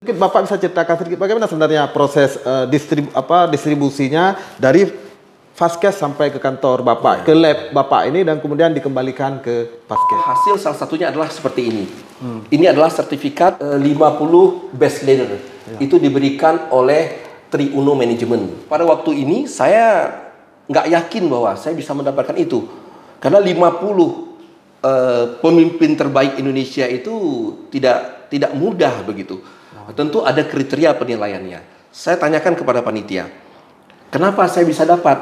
Mungkin Bapak bisa ceritakan sedikit bagaimana sebenarnya proses distribusinya dari Vaskes sampai ke kantor Bapak, ke lab Bapak ini dan kemudian dikembalikan ke Vaskes. Hasil salah satunya adalah seperti ini. Ini adalah sertifikat 50 best leader. Itu diberikan oleh Triuno Management. Pada waktu ini saya nggak yakin bahwa saya bisa mendapatkan itu. Karena 50 pemimpin terbaik Indonesia itu tidak mudah begitu. Tentu ada kriteria penilaiannya. Saya tanyakan kepada panitia, kenapa saya bisa dapat?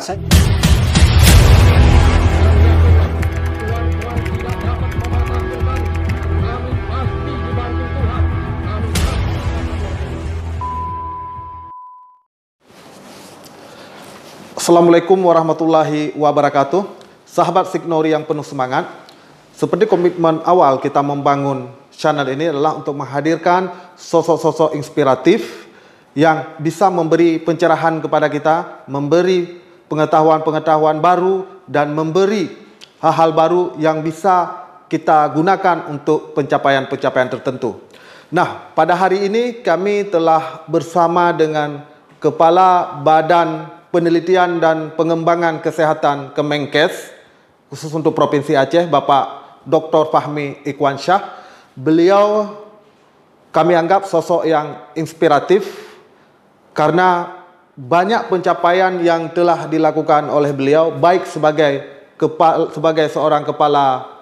Assalamualaikum warahmatullahi wabarakatuh. Sahabat Signori yang penuh semangat. Seperti komitmen awal kita membangun channel ini adalah untuk menghadirkan sosok-sosok inspiratif yang bisa memberi pencerahan kepada kita, memberi pengetahuan-pengetahuan baru, dan memberi hal-hal baru yang bisa kita gunakan untuk pencapaian-pencapaian tertentu. Nah, pada hari ini kami telah bersama dengan Kepala Badan Penelitian dan Pengembangan Kesehatan Kemenkes, khusus untuk Provinsi Aceh, Bapak Dr. Fahmi Ikhwansyah. Beliau kami anggap sosok yang inspiratif karena banyak pencapaian yang telah dilakukan oleh beliau, baik sebagai seorang kepala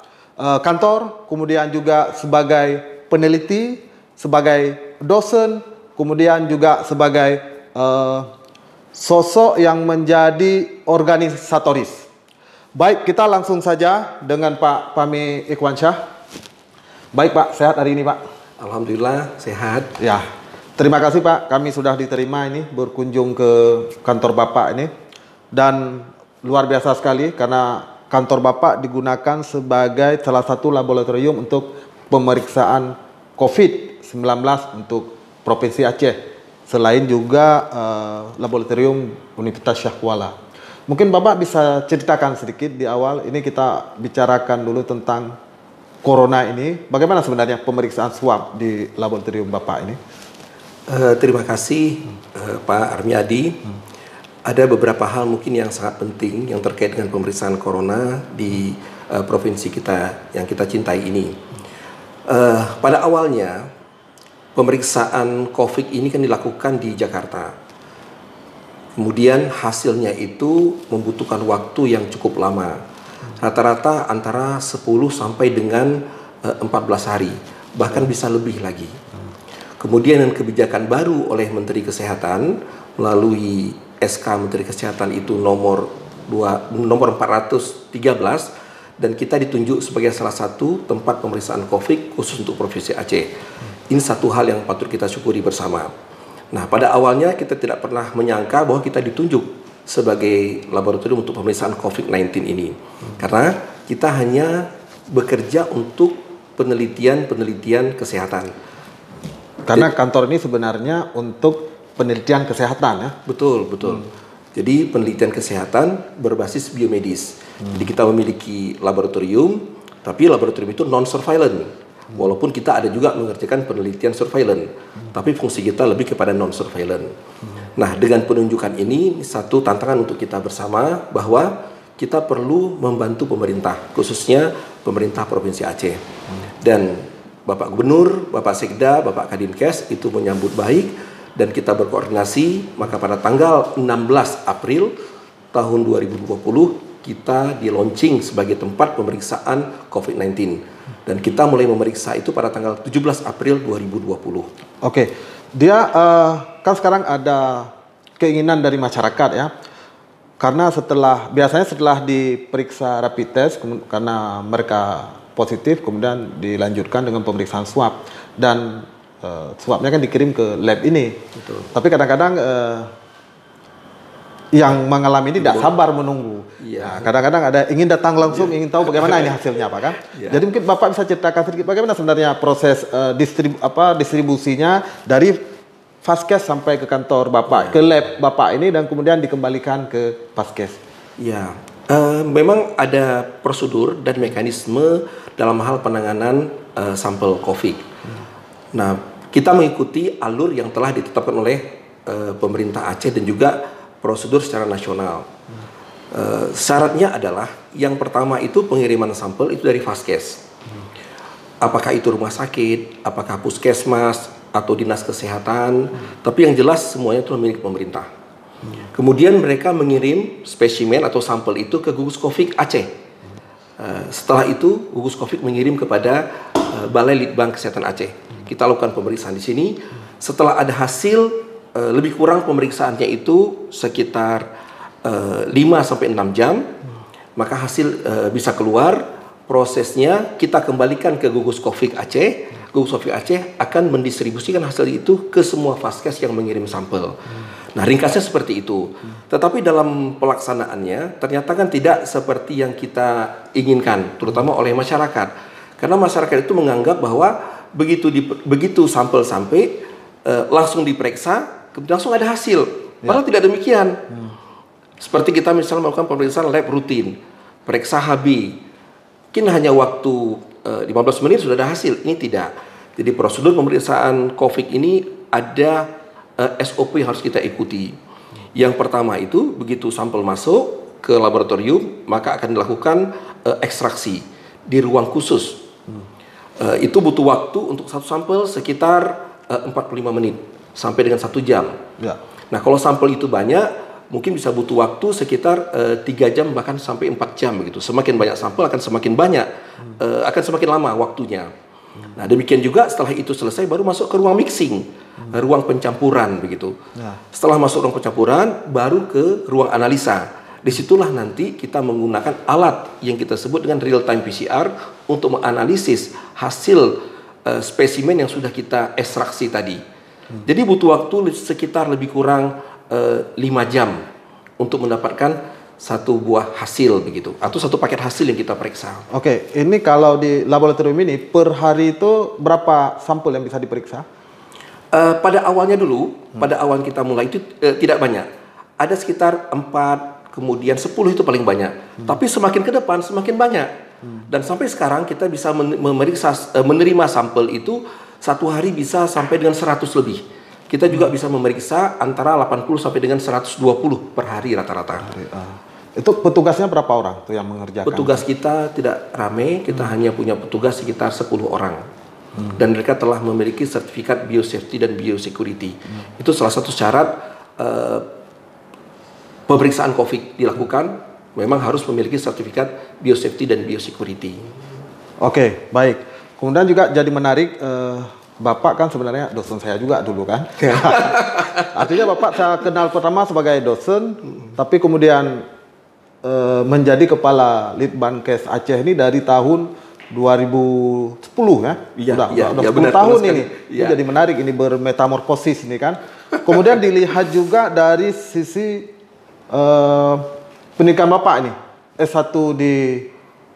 kantor, kemudian juga sebagai peneliti, sebagai dosen, kemudian juga sebagai sosok yang menjadi organisatoris. Baik, kita langsung saja dengan Pak Fahmi Ikhwansyah. Baik Pak, sehat hari ini Pak? Alhamdulillah sehat. Ya, terima kasih Pak, kami sudah diterima ini berkunjung ke kantor Bapak ini. Dan luar biasa sekali karena kantor Bapak digunakan sebagai salah satu laboratorium untuk pemeriksaan COVID-19 untuk Provinsi Aceh. Selain juga laboratorium Universitas Syah Kuala. Mungkin Bapak bisa ceritakan sedikit di awal, ini kita bicarakan dulu tentang Corona ini, bagaimana sebenarnya pemeriksaan swab di laboratorium Bapak ini? Terima kasih Pak Armiadi. Ada beberapa hal mungkin yang sangat penting yang terkait dengan pemeriksaan corona di provinsi kita yang kita cintai ini. Pada awalnya pemeriksaan COVID ini kan dilakukan di Jakarta. Kemudian hasilnya itu membutuhkan waktu yang cukup lama. Rata-rata antara 10 sampai dengan 14 hari, bahkan bisa lebih lagi. Kemudian dengan kebijakan baru oleh Menteri Kesehatan melalui SK Menteri Kesehatan itu nomor 413, dan kita ditunjuk sebagai salah satu tempat pemeriksaan COVID khusus untuk Provinsi Aceh. Ini satu hal yang patut kita syukuri bersama. Nah, pada awalnya kita tidak pernah menyangka bahwa kita ditunjuk sebagai laboratorium untuk pemeriksaan COVID-19 ini. Karena kita hanya bekerja untuk penelitian kesehatan. Karena kantor ini sebenarnya untuk penelitian kesehatan ya? Betul. Jadi penelitian kesehatan berbasis biomedis. Jadi kita memiliki laboratorium, tapi laboratorium itu non-surveillance. Walaupun kita ada juga mengerjakan penelitian surveillance, tapi fungsi kita lebih kepada non-surveillance. Nah, dengan penunjukan ini satu tantangan untuk kita bersama bahwa kita perlu membantu pemerintah, khususnya pemerintah Provinsi Aceh. Dan Bapak Gubernur, Bapak Sekda, Bapak Kadinkes itu menyambut baik dan kita berkoordinasi. Maka pada tanggal 16 April tahun 2020 kita di-launching sebagai tempat pemeriksaan COVID-19. Dan kita mulai memeriksa itu pada tanggal 17 April 2020. Oke, dia kan sekarang ada keinginan dari masyarakat ya, karena biasanya setelah diperiksa rapid test karena mereka positif, kemudian dilanjutkan dengan pemeriksaan swab dan swabnya kan dikirim ke lab ini. Betul. Tapi kadang-kadang yang mengalami ini tidak sabar menunggu. Iya. Nah, kadang-kadang ada ingin datang langsung, ingin tahu bagaimana ini hasilnya, Pak kan? Iya. Jadi mungkin Bapak bisa ceritakan sedikit bagaimana sebenarnya proses distribusinya dari Vaskes sampai ke kantor Bapak, ke lab Bapak ini dan kemudian dikembalikan ke Vaskes. Ya, memang ada prosedur dan mekanisme dalam hal penanganan sampel COVID. Nah, kita mengikuti alur yang telah ditetapkan oleh pemerintah Aceh dan juga prosedur secara nasional. Syaratnya adalah yang pertama itu pengiriman sampel itu dari Vaskes. Apakah itu rumah sakit, apakah puskesmas atau dinas kesehatan, tapi yang jelas semuanya itu milik pemerintah. Kemudian mereka mengirim spesimen atau sampel itu ke Gugus Covid Aceh. Setelah itu Gugus Covid mengirim kepada Balai Litbang Kesehatan Aceh. Kita lakukan pemeriksaan di sini. Setelah ada hasil, lebih kurang pemeriksaannya itu sekitar 5 sampai 6 jam, maka hasil bisa keluar. Prosesnya kita kembalikan ke Gugus Covid Aceh. Gugus Covid Aceh akan mendistribusikan hasil itu ke semua Vaskes yang mengirim sampel. Nah, ringkasnya seperti itu. Tetapi dalam pelaksanaannya ternyata kan tidak seperti yang kita inginkan, terutama oleh masyarakat. Karena masyarakat itu menganggap bahwa begitu sampel sampai langsung diperiksa, langsung ada hasil. Padahal tidak demikian. Seperti kita misalnya melakukan pemeriksaan lab rutin, periksa HB. Mungkin hanya waktu 15 menit sudah ada hasil. Ini tidak. Jadi prosedur pemeriksaan COVID ini ada SOP yang harus kita ikuti. Yang pertama itu begitu sampel masuk ke laboratorium, maka akan dilakukan ekstraksi di ruang khusus. Itu butuh waktu untuk satu sampel sekitar 45 menit sampai dengan 1 jam. Ya. Nah, kalau sampel itu banyak, mungkin bisa butuh waktu sekitar 3 jam bahkan sampai 4 jam begitu. Semakin banyak sampel akan semakin banyak, akan semakin lama waktunya. Nah, demikian juga setelah itu selesai baru masuk ke ruang mixing, ruang pencampuran begitu. Setelah masuk ruang pencampuran baru ke ruang analisa. Disitulah nanti kita menggunakan alat yang kita sebut dengan real time PCR untuk menganalisis hasil spesimen yang sudah kita ekstraksi tadi. Jadi butuh waktu sekitar lebih kurang 5 jam untuk mendapatkan satu buah hasil begitu, atau satu paket hasil yang kita periksa. Oke, ini kalau di laboratorium ini per hari itu berapa sampel yang bisa diperiksa? Pada awalnya dulu, pada awal kita mulai itu tidak banyak. Ada sekitar 4, kemudian 10 itu paling banyak. Tapi semakin ke depan semakin banyak. Dan sampai sekarang kita bisa menerima sampel itu satu hari bisa sampai dengan 100 lebih. Kita juga bisa memeriksa antara 80 sampai dengan 120 per hari rata-rata. Itu petugasnya berapa orang tuh yang mengerjakan? Petugas kita tidak ramai, kita hanya punya petugas sekitar 10 orang. Dan mereka telah memiliki sertifikat biosafety dan biosecurity. Itu salah satu syarat pemeriksaan COVID dilakukan, memang harus memiliki sertifikat biosafety dan biosecurity. Oke, baik. Kemudian juga jadi menarik, Bapak kan sebenarnya dosen saya juga dulu kan. Artinya Bapak saya kenal pertama sebagai dosen, tapi kemudian menjadi kepala Litbangkes Aceh ini dari tahun 2010 ya. Udah 10 tahun ini. Ini jadi menarik, ini bermetamorfosis ini kan. Kemudian dilihat juga dari sisi pendidikan Bapak ini. S1 di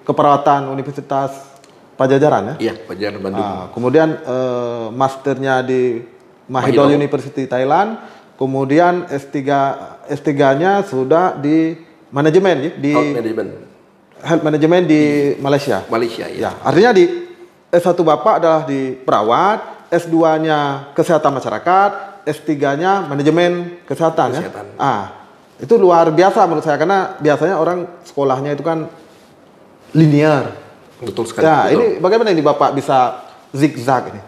Keperawatan Universitas Pajajaran ya? Iya, Pajajaran Bandung. Kemudian masternya di Mahidol University Thailand, kemudian S3-nya sudah di manajemen ya? Di Health Management di Malaysia. Ya. Artinya di S1 Bapak adalah di perawat, S2-nya kesehatan masyarakat, S3-nya manajemen kesehatan. Ya? Itu luar biasa menurut saya, karena biasanya orang sekolahnya itu kan linear. Betul sekali. Ya, betul. Ini bagaimana ini Bapak bisa zigzag ini?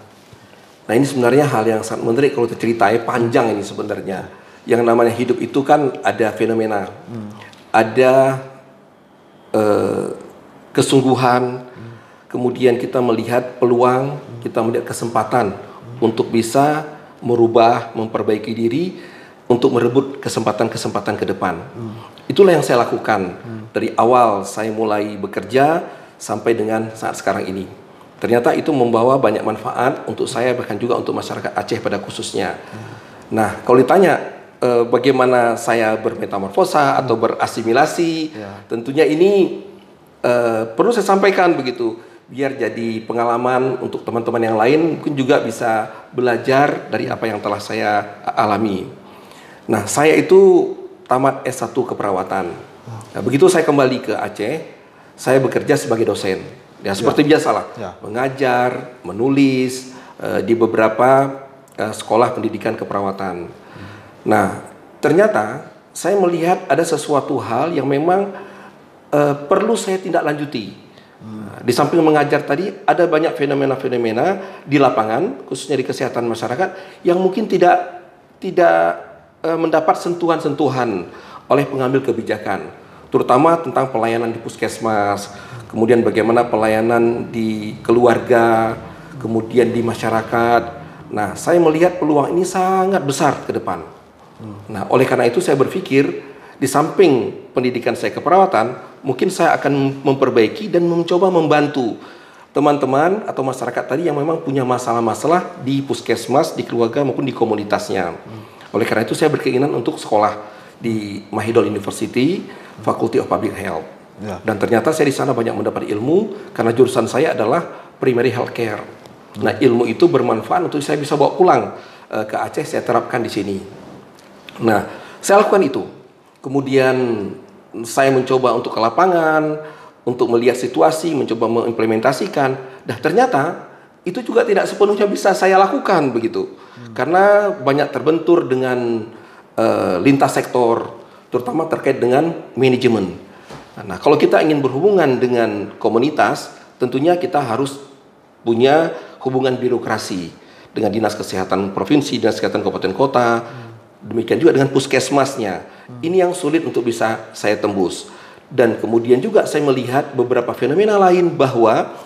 Nah, ini sebenarnya hal yang sangat menarik kalau diceritain, panjang ini sebenarnya. Yang namanya hidup itu kan ada fenomena, ada kesungguhan, kemudian kita melihat peluang, kita melihat kesempatan untuk bisa merubah, memperbaiki diri, untuk merebut kesempatan-kesempatan ke depan. Itulah yang saya lakukan dari awal saya mulai bekerja sampai dengan saat sekarang ini. Ternyata itu membawa banyak manfaat untuk saya, bahkan juga untuk masyarakat Aceh pada khususnya. Nah, kalau ditanya bagaimana saya bermetamorfosa atau berasimilasi, tentunya ini perlu saya sampaikan begitu, biar jadi pengalaman untuk teman-teman yang lain, mungkin juga bisa belajar dari apa yang telah saya alami. Nah, saya itu tamat S1 keperawatan. Nah, begitu saya kembali ke Aceh, saya bekerja sebagai dosen. Ya, seperti biasalah, mengajar, menulis di beberapa sekolah pendidikan keperawatan. Nah, ternyata saya melihat ada sesuatu hal yang memang perlu saya tindak lanjuti. Di samping mengajar tadi, ada banyak fenomena-fenomena di lapangan, khususnya di kesehatan masyarakat, yang mungkin tidak mendapat sentuhan-sentuhan oleh pengambil kebijakan, terutama tentang pelayanan di puskesmas, kemudian bagaimana pelayanan di keluarga, kemudian di masyarakat. Nah, saya melihat peluang ini sangat besar ke depan. Nah, oleh karena itu saya berpikir di samping pendidikan saya keperawatan, mungkin saya akan memperbaiki dan mencoba membantu teman-teman atau masyarakat tadi yang memang punya masalah-masalah di puskesmas, di keluarga maupun di komunitasnya. Oleh karena itu saya berkeinginan untuk sekolah di Mahidol University, Faculty of Public Health. Dan ternyata saya di sana banyak mendapat ilmu karena jurusan saya adalah Primary Health Care. Nah, ilmu itu bermanfaat untuk saya bisa bawa pulang ke Aceh, saya terapkan di sini. Nah, saya lakukan itu. Kemudian saya mencoba untuk ke lapangan, untuk melihat situasi, mencoba mengimplementasikan. Nah, ternyata itu juga tidak sepenuhnya bisa saya lakukan begitu. Karena banyak terbentur dengan lintas sektor, terutama terkait dengan manajemen. Nah, kalau kita ingin berhubungan dengan komunitas, tentunya kita harus punya hubungan birokrasi dengan Dinas Kesehatan Provinsi, Dinas Kesehatan Kabupaten Kota, demikian juga dengan puskesmasnya. Ini yang sulit untuk bisa saya tembus. Dan kemudian juga saya melihat beberapa fenomena lain bahwa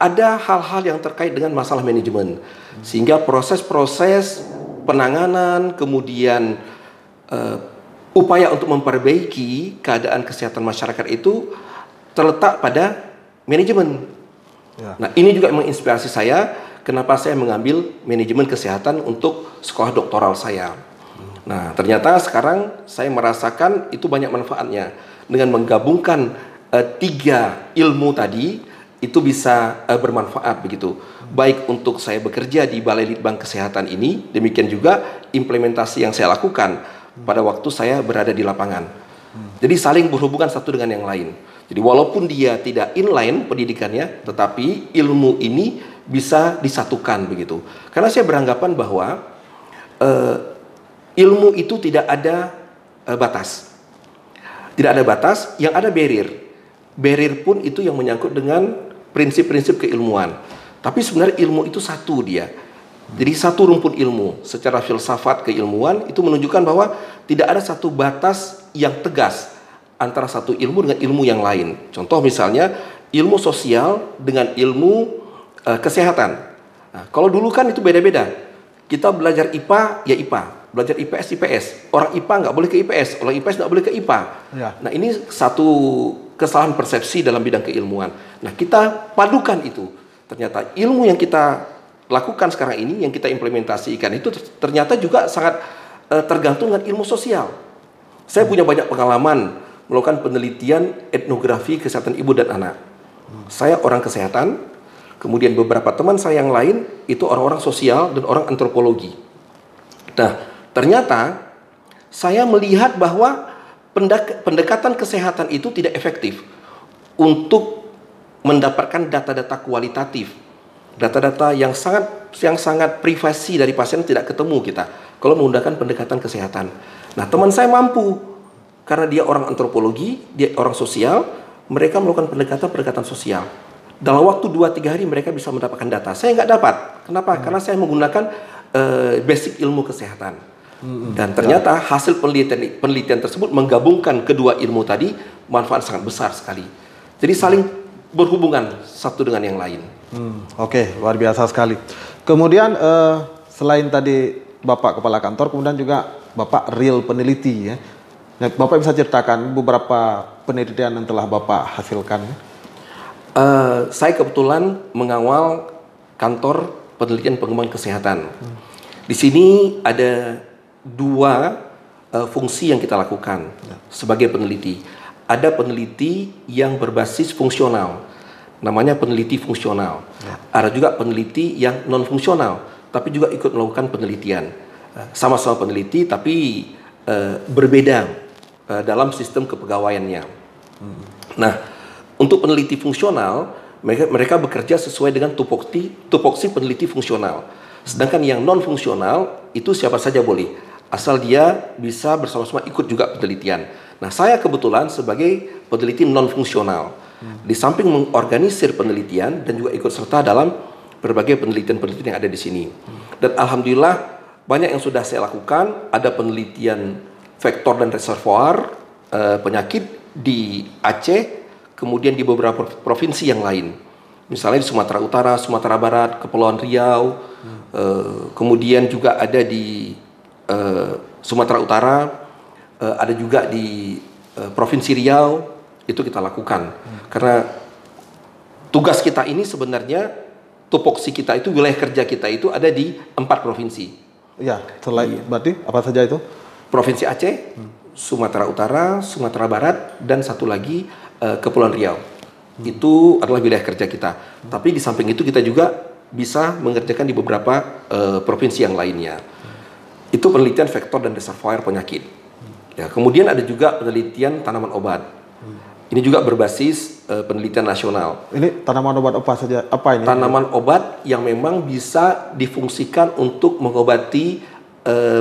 ada hal-hal yang terkait dengan masalah manajemen, sehingga proses-proses penanganan, kemudian upaya untuk memperbaiki keadaan kesehatan masyarakat itu terletak pada manajemen. Nah, ini juga menginspirasi saya kenapa saya mengambil manajemen kesehatan untuk sekolah doktoral saya. Nah, ternyata sekarang saya merasakan itu banyak manfaatnya. Dengan menggabungkan 3 ilmu tadi, itu bisa bermanfaat begitu. Baik untuk saya bekerja di Balai Litbang Kesehatan ini, demikian juga implementasi yang saya lakukan pada waktu saya berada di lapangan. Jadi saling berhubungan satu dengan yang lain. Jadi walaupun dia tidak inline pendidikannya, tetapi ilmu ini bisa disatukan begitu. Karena saya beranggapan bahwa ilmu itu tidak ada batas. Tidak ada batas, yang ada barrier. Barrier pun itu yang menyangkut dengan prinsip-prinsip keilmuan. Tapi sebenarnya ilmu itu satu dia. Jadi satu rumpun ilmu. Secara filsafat keilmuan itu menunjukkan bahwa tidak ada satu batas yang tegas antara satu ilmu dengan ilmu yang lain. Contoh misalnya ilmu sosial dengan ilmu kesehatan. Nah, kalau dulu kan itu beda-beda. Kita belajar IPA ya IPA, belajar IPS IPS. Orang IPA nggak boleh ke IPS, orang IPS nggak boleh ke IPA. Nah, ini satu kesalahan persepsi dalam bidang keilmuan. Nah, kita padukan itu. Ternyata ilmu yang kita lakukan sekarang ini, yang kita implementasikan itu ternyata juga sangat tergantung dengan ilmu sosial. Saya punya banyak pengalaman melakukan penelitian etnografi kesehatan ibu dan anak. Saya orang kesehatan, kemudian beberapa teman saya yang lain itu orang-orang sosial dan orang antropologi. Nah, ternyata saya melihat bahwa pendekatan kesehatan itu tidak efektif untuk mendapatkan data-data kualitatif, data-data yang sangat privasi dari pasien tidak ketemu kita kalau menggunakan pendekatan kesehatan. Nah, teman saya mampu. Karena dia orang antropologi, dia orang sosial, mereka melakukan pendekatan sosial. Dalam waktu 2-3 hari mereka bisa mendapatkan data. Saya nggak dapat. Kenapa? Karena saya menggunakan basic ilmu kesehatan. Dan ternyata hasil penelitian tersebut menggabungkan kedua ilmu tadi, manfaat sangat besar sekali. Jadi saling berhubungan satu dengan yang lain. Oke, luar biasa sekali. Kemudian selain tadi Bapak Kepala Kantor, kemudian juga Bapak real peneliti ya. Nah, Bapak bisa ceritakan beberapa penelitian yang telah Bapak hasilkan? Saya kebetulan mengawal kantor penelitian pengembangan kesehatan. Di sini ada 2 fungsi yang kita lakukan sebagai peneliti. Ada peneliti yang berbasis fungsional, namanya peneliti fungsional. Ada juga peneliti yang non fungsional, tapi juga ikut melakukan penelitian. Sama-sama peneliti, tapi berbeda dalam sistem kepegawaiannya. Nah, untuk peneliti fungsional, mereka bekerja sesuai dengan tupoksi peneliti fungsional. Sedangkan yang non fungsional itu siapa saja boleh, asal dia bisa bersama-sama ikut juga penelitian. Nah, saya kebetulan sebagai peneliti non fungsional, di samping mengorganisir penelitian dan juga ikut serta dalam berbagai penelitian-penelitian yang ada di sini. Dan alhamdulillah banyak yang sudah saya lakukan. Ada penelitian vektor dan reservoir penyakit di Aceh, kemudian di beberapa provinsi yang lain. Misalnya di Sumatera Utara, Sumatera Barat, Kepulauan Riau, kemudian juga ada di Sumatera Utara, ada juga di Provinsi Riau, itu kita lakukan. Karena tugas kita ini sebenarnya, tupoksi kita itu, wilayah kerja kita itu ada di 4 provinsi. Ya, selain berarti apa saja itu? Provinsi Aceh, Sumatera Utara, Sumatera Barat, dan satu lagi Kepulauan Riau. Itu adalah wilayah kerja kita. Tapi di samping itu kita juga bisa mengerjakan di beberapa provinsi yang lainnya. Itu penelitian vektor dan reservoir penyakit. Ya, kemudian ada juga penelitian tanaman obat. Ini juga berbasis penelitian nasional. Ini tanaman obat apa saja? Apa ini? Tanaman obat yang memang bisa difungsikan untuk mengobati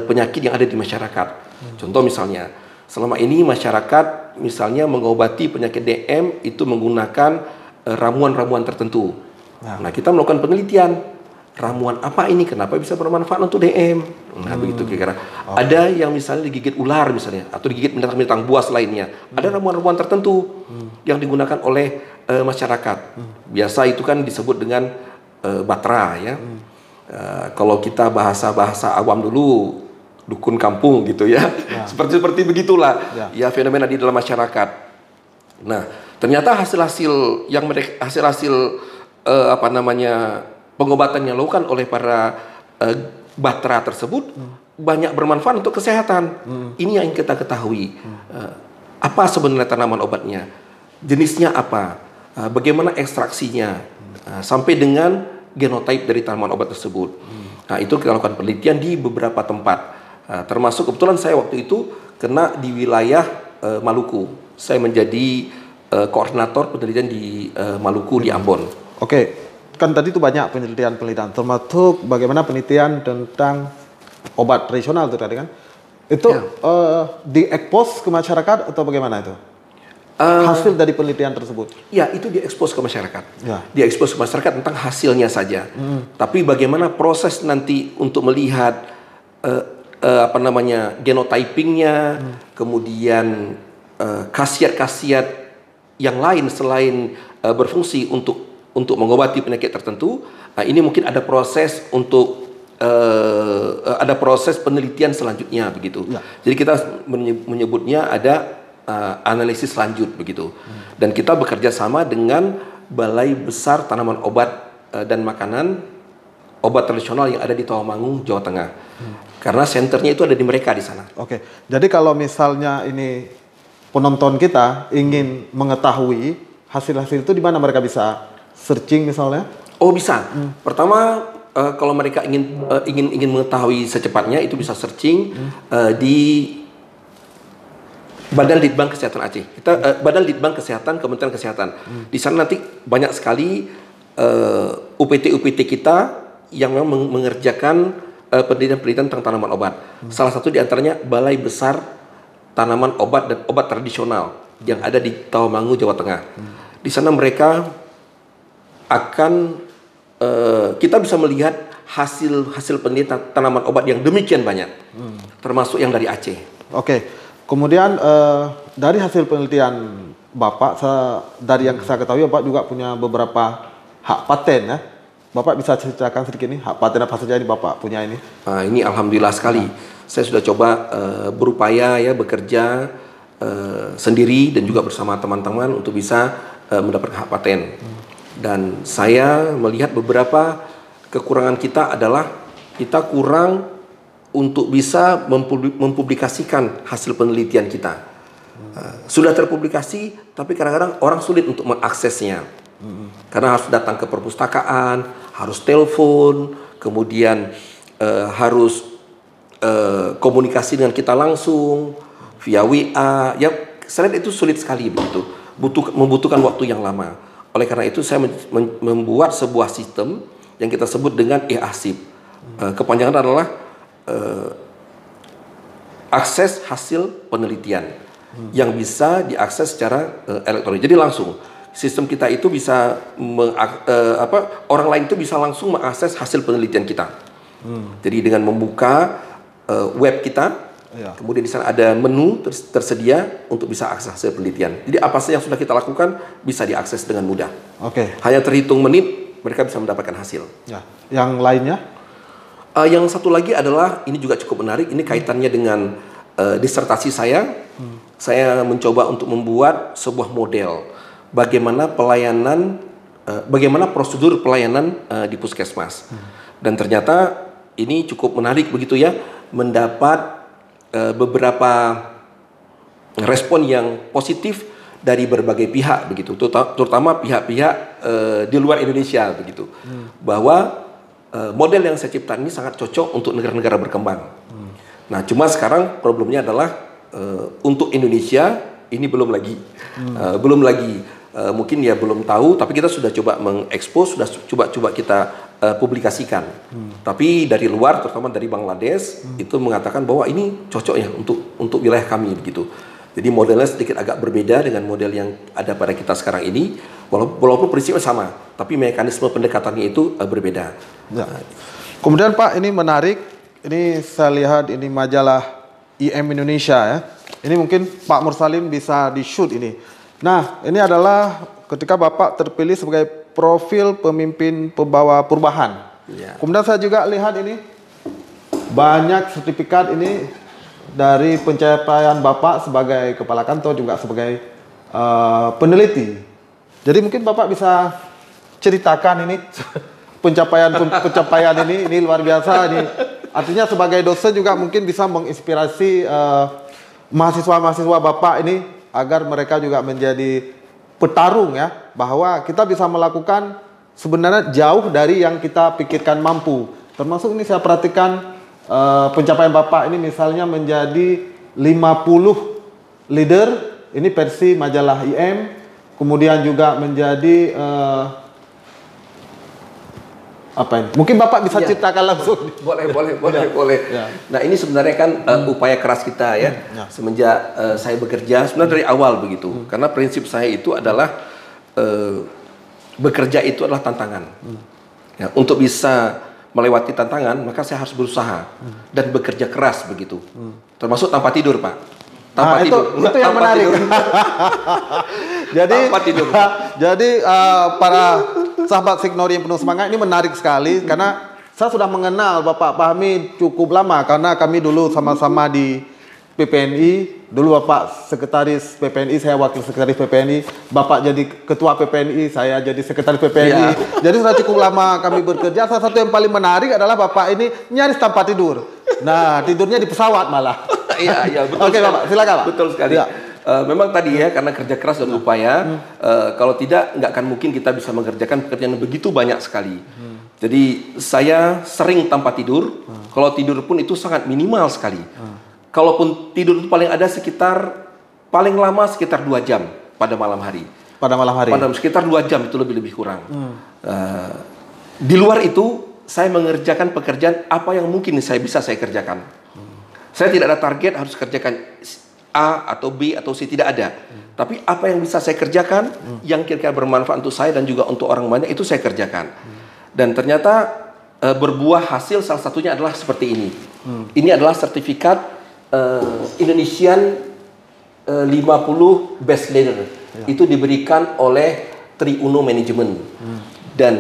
penyakit yang ada di masyarakat. Contoh misalnya, selama ini masyarakat misalnya mengobati penyakit DM itu menggunakan ramuan-ramuan tertentu. Nah, kita melakukan penelitian. Ramuan apa ini? Kenapa bisa bermanfaat untuk DM? Nah, begitu kira-kira. Ada yang misalnya digigit ular misalnya, atau digigit binatang-binatang buas lainnya. Ada ramuan-ramuan tertentu yang digunakan oleh masyarakat. Biasa itu kan disebut dengan batra ya. Kalau kita bahasa awam dulu, dukun kampung gitu ya. Seperti begitulah ya fenomena di dalam masyarakat. Nah, ternyata hasil-hasil yang pengobatan yang dilakukan oleh para batra tersebut banyak bermanfaat untuk kesehatan. Ini yang kita ketahui. Apa sebenarnya tanaman obatnya? Jenisnya apa? Bagaimana ekstraksinya? Sampai dengan genotype dari tanaman obat tersebut. Nah, itu kita lakukan penelitian di beberapa tempat. Termasuk kebetulan saya waktu itu kena di wilayah Maluku. Saya menjadi koordinator penelitian di Maluku, di Ambon. Oke. Kan tadi itu banyak penelitian, termasuk bagaimana penelitian tentang obat tradisional itu tadi kan? Itu diekspos ke masyarakat atau bagaimana itu? Hasil dari penelitian tersebut? Ya, itu diekspos ke masyarakat. Diekspos ke masyarakat tentang hasilnya saja. Tapi bagaimana proses nanti untuk melihat genotypingnya, kemudian khasiat-khasiat yang lain selain berfungsi untuk mengobati penyakit tertentu, ini mungkin ada proses untuk ada proses penelitian selanjutnya begitu. Jadi kita menyebutnya ada analisis lanjut begitu. Dan kita bekerja sama dengan Balai Besar Tanaman Obat dan Makanan Obat Tradisional yang ada di Tawamangu, Jawa Tengah. Karena senternya itu ada di mereka di sana. Oke. Jadi kalau misalnya ini penonton kita ingin mengetahui hasil-hasil itu, di mana mereka bisa searching misalnya? Oh, bisa. Pertama, kalau mereka ingin mengetahui secepatnya, itu bisa searching di Badan Litbang Kesehatan Aceh. Badan Litbang Kesehatan, Kementerian Kesehatan. Di sana nanti banyak sekali UPT kita yang memang mengerjakan penelitian-penelitian tentang tanaman obat. Salah satu di antaranya Balai Besar Tanaman Obat dan Obat Tradisional yang ada di Tawamangu, Jawa Tengah. Di sana mereka akan kita bisa melihat hasil penelitian tanaman obat yang demikian banyak, termasuk yang dari Aceh. Oke, kemudian dari hasil penelitian Bapak, dari yang saya ketahui Bapak juga punya beberapa hak paten ya. Bapak bisa ceritakan sedikit nih hak paten apa saja yang Bapak punya ini? Ini alhamdulillah sekali. Saya sudah coba berupaya ya bekerja sendiri dan juga bersama teman-teman untuk bisa mendapatkan hak paten. Dan saya melihat beberapa kekurangan kita adalah kita kurang untuk bisa mempublikasikan hasil penelitian kita. Sudah terpublikasi, tapi kadang-kadang orang sulit untuk mengaksesnya. Karena harus datang ke perpustakaan, harus telepon, kemudian harus komunikasi dengan kita langsung via WA. Ya, selain itu sulit sekali begitu. Membutuhkan waktu yang lama. Oleh karena itu saya membuat sebuah sistem yang kita sebut dengan e-arsip, Kepanjangan adalah akses hasil penelitian yang bisa diakses secara elektronik. Jadi langsung sistem kita itu bisa orang lain itu bisa langsung mengakses hasil penelitian kita. Jadi dengan membuka web kita, kemudian di sana ada menu tersedia untuk bisa akses hasil penelitian. Jadi apa saja yang sudah kita lakukan bisa diakses dengan mudah. Hanya terhitung menit mereka bisa mendapatkan hasil. Yang lainnya? Yang satu lagi adalah, ini juga cukup menarik, ini kaitannya dengan disertasi saya. Saya mencoba untuk membuat sebuah model bagaimana prosedur pelayanan di puskesmas. Dan ternyata ini cukup menarik begitu ya, mendapat beberapa respon yang positif dari berbagai pihak begitu, terutama pihak-pihak di luar Indonesia begitu, bahwa model yang saya ciptakan ini sangat cocok untuk negara-negara berkembang. Nah, cuma sekarang problemnya adalah untuk Indonesia ini belum lagi, mungkin ya belum tahu, tapi kita sudah coba mengekspos, sudah coba kita publikasikan. Tapi dari luar, terutama dari Bangladesh, itu mengatakan bahwa ini cocok ya untuk wilayah kami begitu. Jadi modelnya sedikit agak berbeda dengan model yang ada pada kita sekarang ini, walaupun prinsipnya sama, tapi mekanisme pendekatannya itu berbeda. Kemudian Pak, ini menarik, ini saya lihat ini majalah IM Indonesia ya. Ini mungkin Pak Mursalim bisa di-shoot ini. Nah, ini adalah ketika Bapak terpilih sebagai profil pemimpin pembawa perubahan. Kemudian saya juga lihat ini banyak sertifikat ini dari pencapaian Bapak sebagai kepala kantor, juga sebagai peneliti. Jadi mungkin Bapak bisa ceritakan ini pencapaian ini luar biasa ini. Artinya sebagai dosen juga mungkin bisa menginspirasi mahasiswa-mahasiswa Bapak ini agar mereka juga menjadi petarung ya, bahwa kita bisa melakukan sebenarnya jauh dari yang kita pikirkan mampu. Termasuk ini saya perhatikan pencapaian Bapak ini misalnya menjadi 50 leader, ini versi majalah IM, kemudian juga menjadi apa ini? Mungkin Bapak bisa ceritakan langsung. Boleh. Nah, ini sebenarnya kan upaya keras kita ya. Semenjak saya bekerja, sebenarnya dari awal begitu. Karena prinsip saya itu adalah bekerja itu adalah tantangan. Ya, untuk bisa melewati tantangan, maka saya harus berusaha dan bekerja keras begitu. Termasuk tanpa tidur, Pak. Itu yang menarik. Jadi para sahabat Signori yang penuh semangat, ini menarik sekali karena saya sudah mengenal Bapak Fahmi cukup lama, karena kami dulu sama-sama di PPNI. Dulu Bapak sekretaris PPNI, saya wakil sekretaris PPNI. Bapak jadi ketua PPNI, saya jadi sekretaris PPNI. Jadi sudah cukup lama kami bekerja. Salah satu yang paling menarik adalah Bapak ini nyaris tanpa tidur. Nah, tidurnya di pesawat malah. Iya, betul. Oke, Bapak, silakan Pak. Betul sekali. Ya. Memang tadi ya, karena kerja keras dan upaya, kalau tidak, nggak akan mungkin kita bisa mengerjakan pekerjaan yang begitu banyak sekali. Jadi saya sering tanpa tidur. Kalau tidur pun itu sangat minimal sekali. Kalaupun tidur itu paling ada paling lama sekitar 2 jam pada malam hari. Pada sekitar 2 jam itu lebih kurang. Di luar itu saya mengerjakan pekerjaan apa yang mungkin saya kerjakan. Saya tidak ada target harus kerjakan A atau B atau C, tidak ada. Tapi apa yang bisa saya kerjakan, yang kira-kira bermanfaat untuk saya dan juga untuk orang banyak, itu saya kerjakan. Dan ternyata berbuah hasil, salah satunya adalah seperti ini. Ini adalah sertifikat Indonesian 50 Best Leader. Itu diberikan oleh Triuno Management. Dan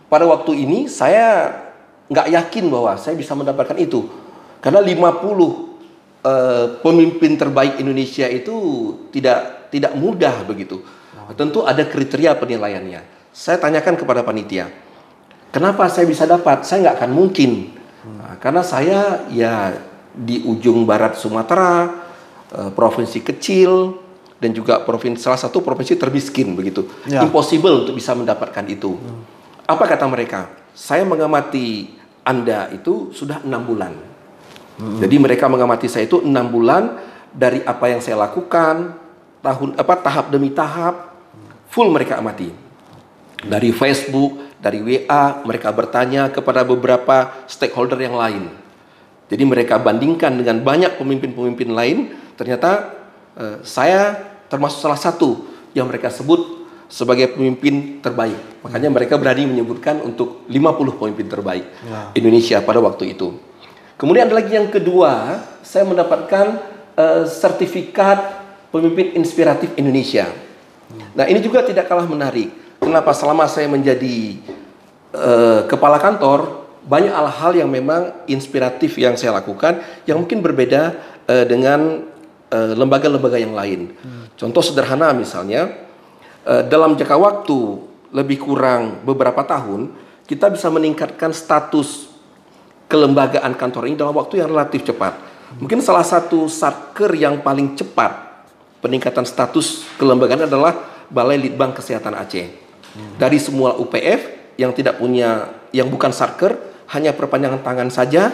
pada waktu ini saya nggak yakin bahwa saya bisa mendapatkan itu. Karena 50 pemimpin terbaik Indonesia itu tidak mudah begitu. Tentu ada kriteria penilaiannya. Saya tanyakan kepada panitia, kenapa saya bisa dapat? Saya nggak akan mungkin. Karena saya ya di ujung barat Sumatera, provinsi kecil, dan juga salah satu provinsi termiskin begitu. Impossible untuk bisa mendapatkan itu. Apa kata mereka? Saya mengamati Anda itu sudah 6 bulan. Jadi mereka mengamati saya itu 6 bulan, dari apa yang saya lakukan, tahap demi tahap, full mereka amati. Dari Facebook, dari WA, mereka bertanya kepada beberapa stakeholder yang lain. Jadi mereka bandingkan dengan banyak pemimpin-pemimpin lain, ternyata saya termasuk salah satu yang mereka sebut sebagai pemimpin terbaik. Makanya mereka berani menyebutkan untuk 50 pemimpin terbaik Indonesia pada waktu itu. Kemudian ada lagi yang kedua, saya mendapatkan sertifikat pemimpin inspiratif Indonesia. Nah, ini juga tidak kalah menarik. Kenapa? Selama saya menjadi kepala kantor, banyak hal-hal yang memang inspiratif yang saya lakukan yang mungkin berbeda dengan lembaga-lembaga yang lain. Contoh sederhana misalnya, dalam jangka waktu lebih kurang beberapa tahun, kita bisa meningkatkan status kelembagaan kantor ini dalam waktu yang relatif cepat. Mungkin salah satu satker yang paling cepat peningkatan status kelembagaan adalah Balai Litbang Kesehatan Aceh. Dari semua UPF yang tidak punya, yang bukan satker, hanya perpanjangan tangan saja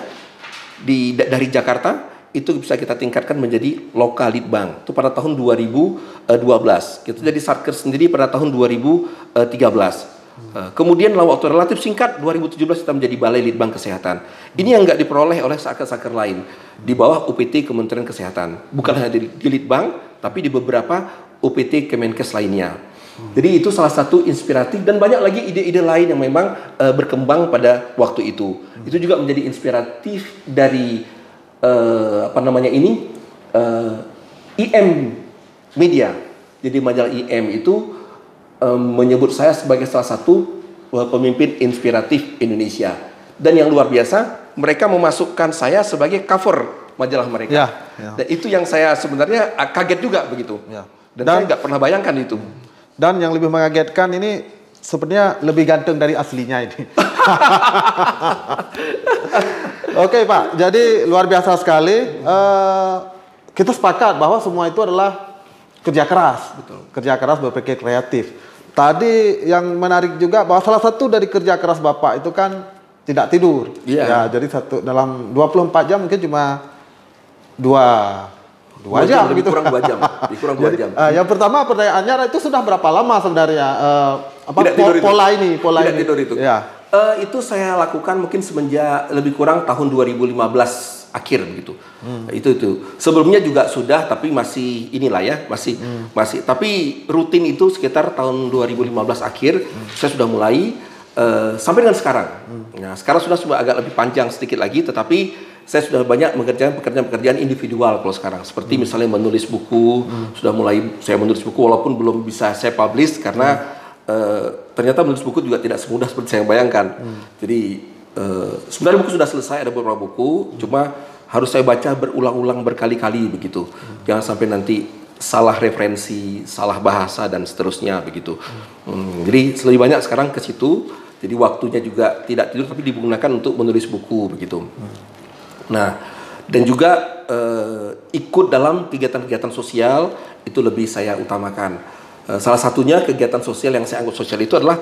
dari Jakarta, itu bisa kita tingkatkan menjadi lokal litbang. Itu pada tahun 2012. Kita jadi satker sendiri pada tahun 2013. Kemudian dalam waktu relatif singkat 2017 kita menjadi Balai Litbang Kesehatan. Ini yang nggak diperoleh oleh satker-satker lain di bawah UPT Kementerian Kesehatan. Bukan hanya di Litbang, tapi di beberapa UPT Kemenkes lainnya. Jadi itu salah satu inspiratif, dan banyak lagi ide-ide lain yang memang berkembang pada waktu itu. Itu juga menjadi inspiratif dari IM Media. Jadi majalah IM itu menyebut saya sebagai salah satu pemimpin inspiratif Indonesia. Dan yang luar biasa, mereka memasukkan saya sebagai cover majalah mereka. Dan itu yang saya sebenarnya kaget juga begitu. Dan saya nggak pernah bayangkan itu. Dan yang lebih mengagetkan ini sepertinya lebih ganteng dari aslinya ini. Oke Pak, jadi luar biasa sekali. Kita sepakat bahwa semua itu adalah kerja keras. Betul. Kerja keras berpikir kreatif. Tadi yang menarik juga bahwa salah satu dari kerja keras Bapak itu kan tidak tidur. Ya, jadi dalam 24 jam mungkin cuma dua jam gitu. Kurang 2 jam. Kurang 2 jam. Yang pertama pertanyaannya itu sudah berapa lama sebenarnya pola ini? Tidur itu. Ya. Itu saya lakukan mungkin semenjak lebih kurang tahun 2015 akhir begitu. Itu. Sebelumnya juga sudah, tapi masih inilah ya, masih. Tapi rutin itu sekitar tahun 2015 akhir saya sudah mulai sampai dengan sekarang. Nah, sekarang sudah agak lebih panjang sedikit lagi, tetapi saya sudah banyak mengerjakan pekerjaan-pekerjaan individual kalau sekarang. Seperti misalnya menulis buku, sudah mulai saya menulis buku walaupun belum bisa saya publish karena ternyata menulis buku juga tidak semudah seperti saya bayangkan. Jadi sebenarnya buku sudah selesai, ada beberapa buku, cuma harus saya baca berulang-ulang berkali-kali begitu. Jangan sampai nanti salah referensi, salah bahasa dan seterusnya begitu. Jadi lebih banyak sekarang ke situ. Jadi waktunya juga tidak tidur tapi digunakan untuk menulis buku begitu. Nah, dan juga ikut dalam kegiatan-kegiatan sosial itu lebih saya utamakan. Salah satunya kegiatan sosial yang saya anggap sosial itu adalah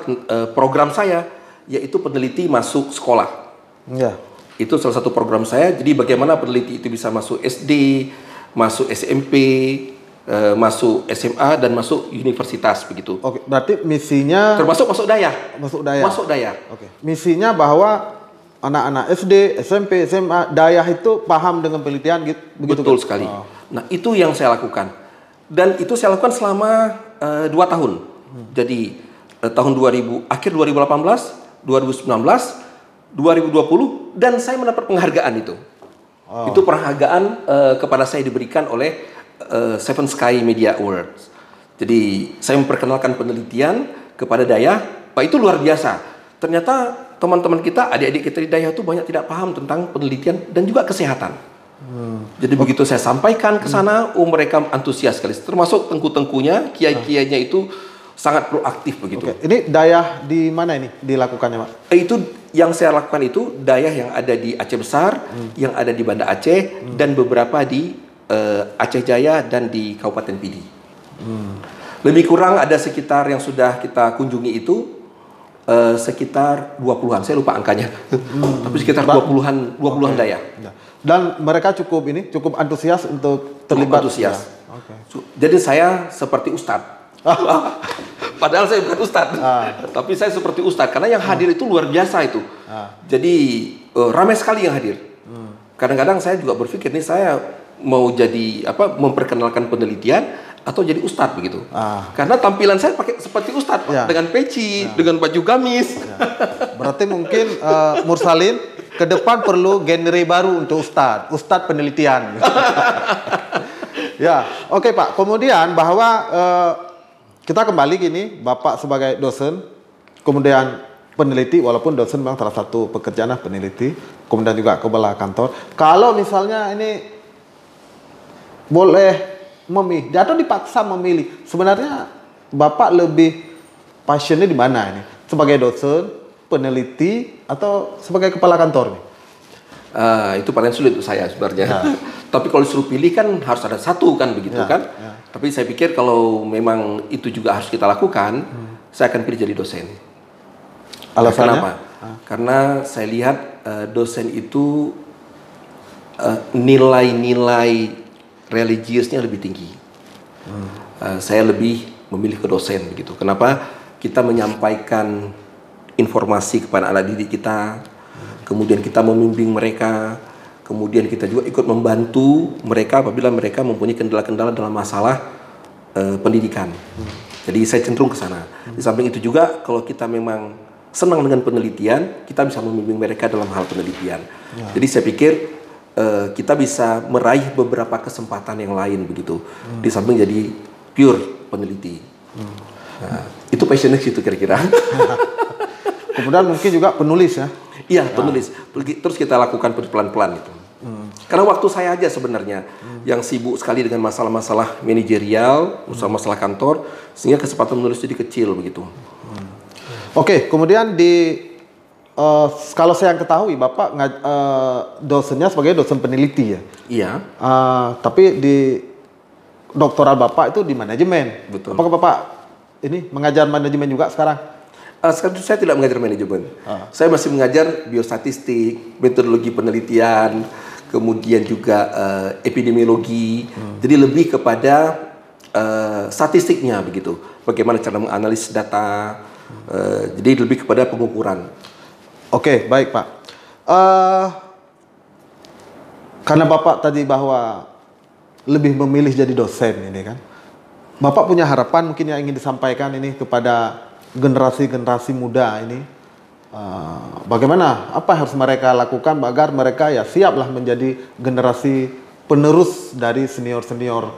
program saya, yaitu peneliti masuk sekolah. Ya. Itu salah satu program saya. Jadi bagaimana peneliti itu bisa masuk SD, masuk SMP, masuk SMA dan masuk universitas begitu. Oke, berarti misinya termasuk masuk daya. Masuk daya. Oke. Misinya bahwa anak-anak SD, SMP, SMA, daya itu paham dengan penelitian gitu. Betul sekali. Nah, itu yang saya lakukan. Dan itu saya lakukan selama 2 tahun. Jadi tahun 2000, akhir 2018, 2019, 2020, dan saya mendapat penghargaan itu. Itu penghargaan kepada saya diberikan oleh Seven Sky Media Awards. Jadi saya memperkenalkan penelitian kepada daya, Pak, itu luar biasa. Ternyata teman-teman kita, adik-adik kita di daya itu banyak tidak paham tentang penelitian dan juga kesehatan. Jadi begitu saya sampaikan ke sana, mereka antusias sekali. Termasuk tengku-tengkunya, kiai-kiainya itu sangat proaktif begitu. Ini daya di mana ini dilakukannya, Pak? Itu yang saya lakukan itu daya yang ada di Aceh Besar, yang ada di Banda Aceh, dan beberapa di Aceh Jaya dan di Kabupaten Pidi. Lebih kurang ada sekitar yang sudah kita kunjungi itu sekitar 20-an, saya lupa angkanya. Tapi sekitar 20-an daya. Dan mereka cukup antusias untuk terlibat. Antusias. Jadi saya seperti ustadz. Padahal saya bukan ustadz, tapi saya seperti ustadz karena yang hadir itu luar biasa itu. Jadi ramai sekali yang hadir. Kadang-kadang saya juga berpikir nih saya mau jadi memperkenalkan penelitian atau jadi ustadz begitu. Karena tampilan saya pakai seperti ustadz dengan peci, dengan baju gamis. Berarti mungkin Mursalin ke depan perlu genre baru untuk ustadz penelitian. Ya, oke Pak. Kemudian bahwa kita kembali gini, Bapak sebagai dosen, kemudian peneliti, walaupun dosen memang salah satu pekerjaan peneliti, kemudian juga kepala kantor. Kalau misalnya ini boleh memilih, atau dipaksa memilih, sebenarnya Bapak lebih passionnya di mana ini? Sebagai dosen, peneliti, atau sebagai kepala kantor nih? Itu paling sulit untuk saya sebenarnya. Tapi kalau disuruh pilih kan harus ada satu kan begitu kan. Tapi saya pikir kalau memang itu juga harus kita lakukan, saya akan pilih jadi dosen. Alasannya? Kenapa? Karena saya lihat dosen itu nilai-nilai religiusnya lebih tinggi. Saya lebih memilih ke dosen begitu. Kenapa? Kita menyampaikan informasi kepada anak didik kita, kemudian kita membimbing mereka, kemudian kita juga ikut membantu mereka apabila mereka mempunyai kendala-kendala dalam masalah pendidikan. Jadi saya cenderung ke sana. Di samping itu juga kalau kita memang senang dengan penelitian, kita bisa membimbing mereka dalam hal penelitian. Jadi saya pikir kita bisa meraih beberapa kesempatan yang lain begitu. Di samping jadi pure peneliti. Itu passionnya situ kira-kira. Kemudian mungkin juga penulis ya? Iya, penulis. Terus kita lakukan pelan-pelan itu. Karena waktu saya aja sebenarnya yang sibuk sekali dengan masalah-masalah manajerial, masalah-masalah kantor, sehingga kesempatan menulis jadi kecil begitu. Oke, kemudian kalau saya yang ketahui, Bapak dosennya sebagai dosen peneliti ya? Iya. Tapi di doktoral Bapak itu di manajemen. Betul. Apakah Bapak ini mengajar manajemen juga sekarang? Sekarang saya tidak mengajar manajemen. Saya masih mengajar biostatistik, metodologi penelitian, kemudian juga epidemiologi. Jadi lebih kepada statistiknya begitu. Bagaimana cara menganalisis data. Jadi lebih kepada pengukuran. Oke, baik Pak. Karena Bapak tadi bahwa lebih memilih jadi dosen ini kan. Bapak punya harapan mungkin yang ingin disampaikan ini kepada generasi-generasi muda ini, bagaimana, apa yang harus mereka lakukan agar mereka ya siaplah menjadi generasi penerus dari senior-senior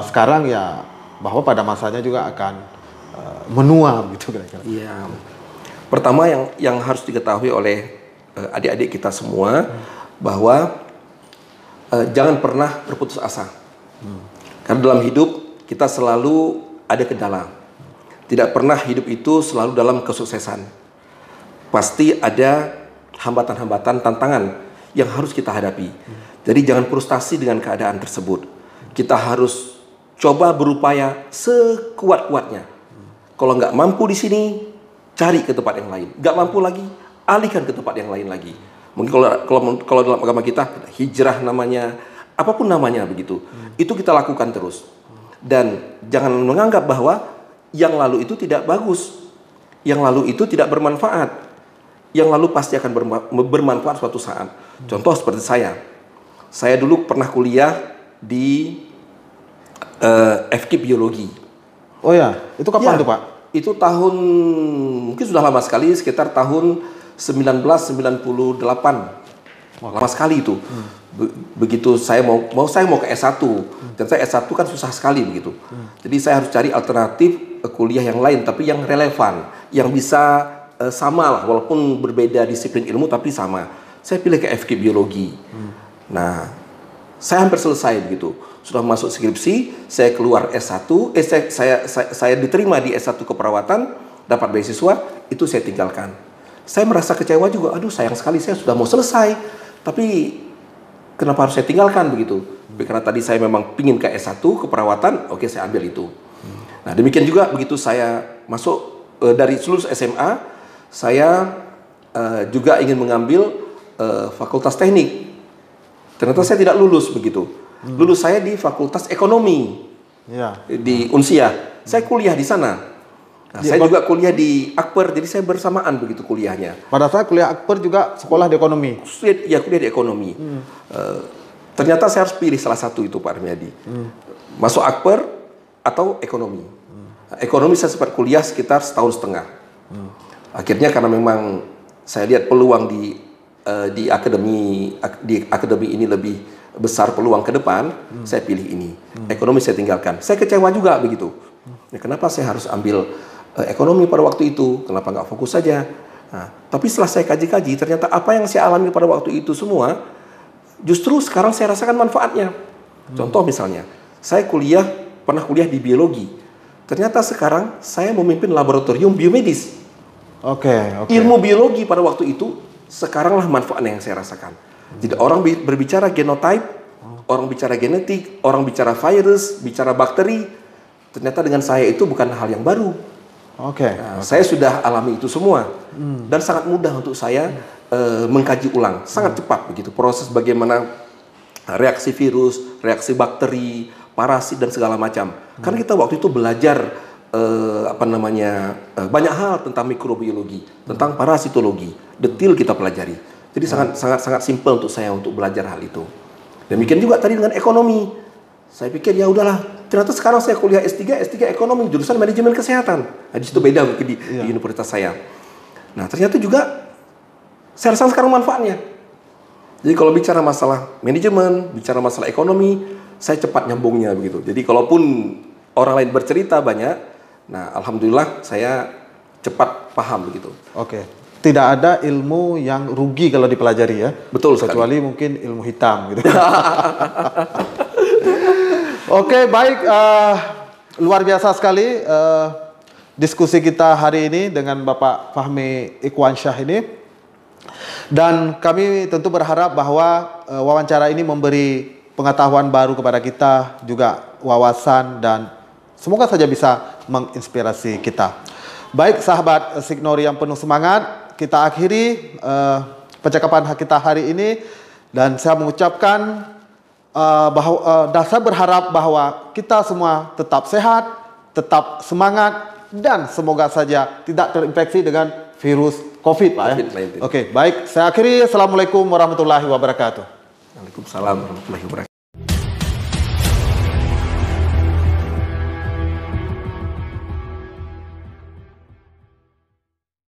sekarang ya, bahwa pada masanya juga akan menua gitu kira-kira. Iya. Pertama yang harus diketahui oleh adik-adik kita semua bahwa jangan pernah berputus asa. Karena dalam hidup kita selalu ada kendala. Tidak pernah hidup itu selalu dalam kesuksesan. Pasti ada hambatan-hambatan, tantangan yang harus kita hadapi. Jadi jangan frustasi dengan keadaan tersebut. Kita harus coba berupaya sekuat-kuatnya. Kalau nggak mampu di sini, cari ke tempat yang lain. Nggak mampu lagi, alihkan ke tempat yang lain lagi. Mungkin kalau dalam agama kita, hijrah namanya, apapun namanya begitu. Itu kita lakukan terus. Dan jangan menganggap bahwa yang lalu itu tidak bagus, yang lalu itu tidak bermanfaat, yang lalu pasti akan bermanfaat suatu saat. Contoh seperti saya dulu pernah kuliah di FKIP biologi. Oh ya, itu kapan tuh Pak? Itu tahun, mungkin sudah lama sekali, sekitar tahun 1998. Lama sekali itu. Begitu saya mau ke S1, dan saya S1 kan susah sekali begitu. Jadi saya harus cari alternatif kuliah yang lain, tapi yang relevan, yang bisa sama lah, walaupun berbeda disiplin ilmu tapi sama. Saya pilih ke FKIP biologi. Nah, saya hampir selesai begitu. Sudah masuk skripsi, saya keluar S1, saya diterima di S1 keperawatan, dapat beasiswa, itu saya tinggalkan. Saya merasa kecewa juga, aduh sayang sekali saya sudah mau selesai, tapi kenapa harus saya tinggalkan begitu? Karena tadi saya memang pingin ke S1 keperawatan, oke saya ambil itu. Nah demikian juga begitu saya masuk dari lulus SMA, saya juga ingin mengambil fakultas teknik. Ternyata saya tidak lulus begitu. Lulus saya di fakultas ekonomi di Unsia. Saya kuliah di sana. Nah, saya juga kuliah di Akper, jadi saya bersamaan begitu kuliahnya. Pada saat kuliah Akper juga sekolah di ekonomi. Ya, kuliah di ekonomi. Ternyata saya harus pilih salah satu itu Pak Armiadi. Masuk Akper atau ekonomi. Ekonomi saya sempat kuliah sekitar setahun setengah. Akhirnya karena memang saya lihat peluang di akademi ini lebih besar peluang ke depan, saya pilih ini. Ekonomi saya tinggalkan. Saya kecewa juga begitu. Ya, kenapa saya harus ambil ekonomi pada waktu itu? Kenapa nggak fokus saja? Nah, tapi setelah saya kaji-kaji, ternyata apa yang saya alami pada waktu itu semua, justru sekarang saya rasakan manfaatnya. Contoh misalnya, saya pernah kuliah di biologi. Ternyata sekarang saya memimpin laboratorium biomedis. Ilmu biologi pada waktu itu, sekaranglah manfaatnya yang saya rasakan. Jadi orang berbicara genotype, orang bicara genetik, orang bicara virus, bicara bakteri. Ternyata dengan saya itu bukan hal yang baru. Saya sudah alami itu semua. Dan sangat mudah untuk saya mengkaji ulang. Sangat cepat begitu. Proses bagaimana reaksi virus, reaksi bakteri, parasit dan segala macam. Karena kita waktu itu belajar banyak hal tentang mikrobiologi, tentang parasitologi. Detil kita pelajari. Jadi sangat simpel untuk saya untuk belajar hal itu. Demikian juga tadi dengan ekonomi. Saya pikir ya udahlah, ternyata sekarang saya kuliah S3 ekonomi, jurusan manajemen kesehatan. Nah, di situ beda mungkin di universitas saya. Nah, ternyata juga saya rasa sekarang manfaatnya. Jadi kalau bicara masalah manajemen, bicara masalah ekonomi, saya cepat nyambungnya begitu. Jadi kalaupun orang lain bercerita banyak, nah alhamdulillah saya cepat paham begitu. Tidak ada ilmu yang rugi kalau dipelajari ya. Betul sekali. Kecuali mungkin ilmu hitam gitu. Baik, luar biasa sekali diskusi kita hari ini dengan Bapak Fahmi Ikhwansyah ini. Dan kami tentu berharap bahwa wawancara ini memberi pengetahuan baru kepada kita, juga wawasan, dan semoga saja bisa menginspirasi kita. Baik sahabat Signori yang penuh semangat, kita akhiri percakapan kita hari ini. Dan saya mengucapkan saya berharap bahwa kita semua tetap sehat, tetap semangat, dan semoga saja tidak terinfeksi dengan virus COVID, Pak. Baik, saya akhiri. Assalamualaikum warahmatullahi wabarakatuh. Waalaikumsalam warahmatullahi wabarakatuh.